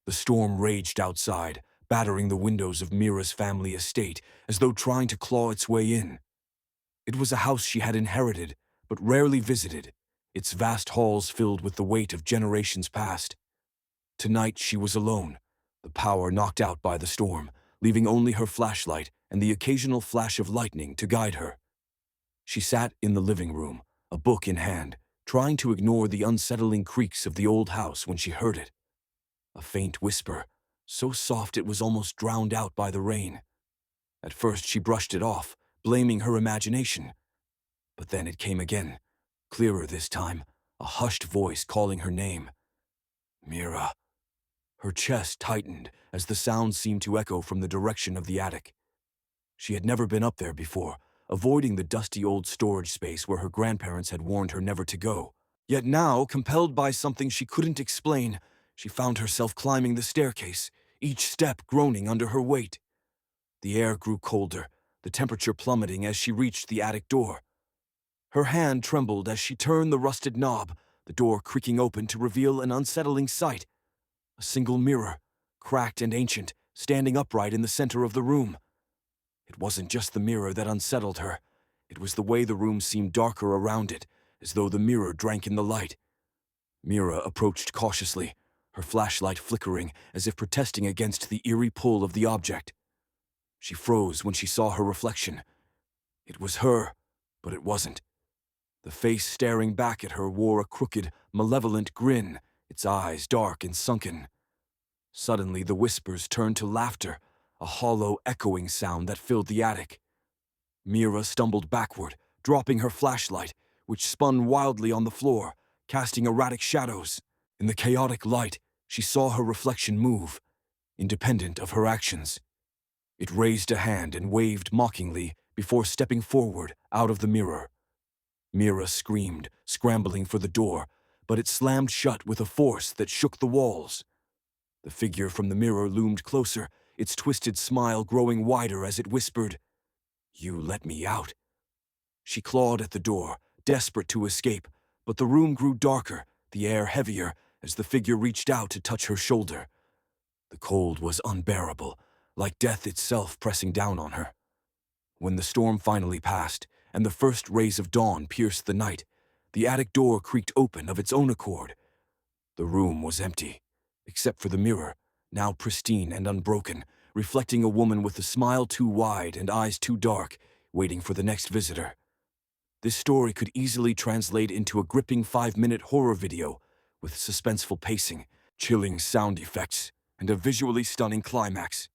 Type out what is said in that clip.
The storm raged outside, battering the windows of Mira's family estate as though trying to claw its way in. It was a house she had inherited, but rarely visited, its vast halls filled with the weight of generations past. Tonight she was alone, the power knocked out by the storm, leaving only her flashlight and the occasional flash of lightning to guide her. She sat in the living room, a book in hand, trying to ignore the unsettling creaks of the old house when she heard it. A faint whisper, so soft it was almost drowned out by the rain. At first she brushed it off, blaming her imagination. But then it came again, clearer this time, a hushed voice calling her name. Mira. Her chest tightened as the sound seemed to echo from the direction of the attic. She had never been up there before, avoiding the dusty old storage space where her grandparents had warned her never to go. Yet now, compelled by something she couldn't explain, she found herself climbing the staircase, each step groaning under her weight. The air grew colder, the temperature plummeting as she reached the attic door. Her hand trembled as she turned the rusted knob, the door creaking open to reveal an unsettling sight. A single mirror, cracked and ancient, standing upright in the center of the room. It wasn't just the mirror that unsettled her. It was the way the room seemed darker around it, as though the mirror drank in the light. Mira approached cautiously, her flashlight flickering as if protesting against the eerie pull of the object. She froze when she saw her reflection. It was her, but it wasn't. The face staring back at her wore a crooked, malevolent grin, its eyes dark and sunken. Suddenly the whispers turned to laughter, a hollow, echoing sound that filled the attic. Mira stumbled backward, dropping her flashlight, which spun wildly on the floor, casting erratic shadows. In the chaotic light, she saw her reflection move, independent of her actions. It raised a hand and waved mockingly before stepping forward out of the mirror. Mira screamed, scrambling for the door, but it slammed shut with a force that shook the walls. The figure from the mirror loomed closer, its twisted smile growing wider as it whispered, "You let me out." She clawed at the door, desperate to escape, but the room grew darker, the air heavier, as the figure reached out to touch her shoulder. The cold was unbearable, like death itself pressing down on her. When the storm finally passed, and the first rays of dawn pierced the night, the attic door creaked open of its own accord. The room was empty, except for the mirror, now pristine and unbroken, reflecting a woman with a smile too wide and eyes too dark, waiting for the next visitor. This story could easily translate into a gripping 5-minute horror video with suspenseful pacing, chilling sound effects, and a visually stunning climax.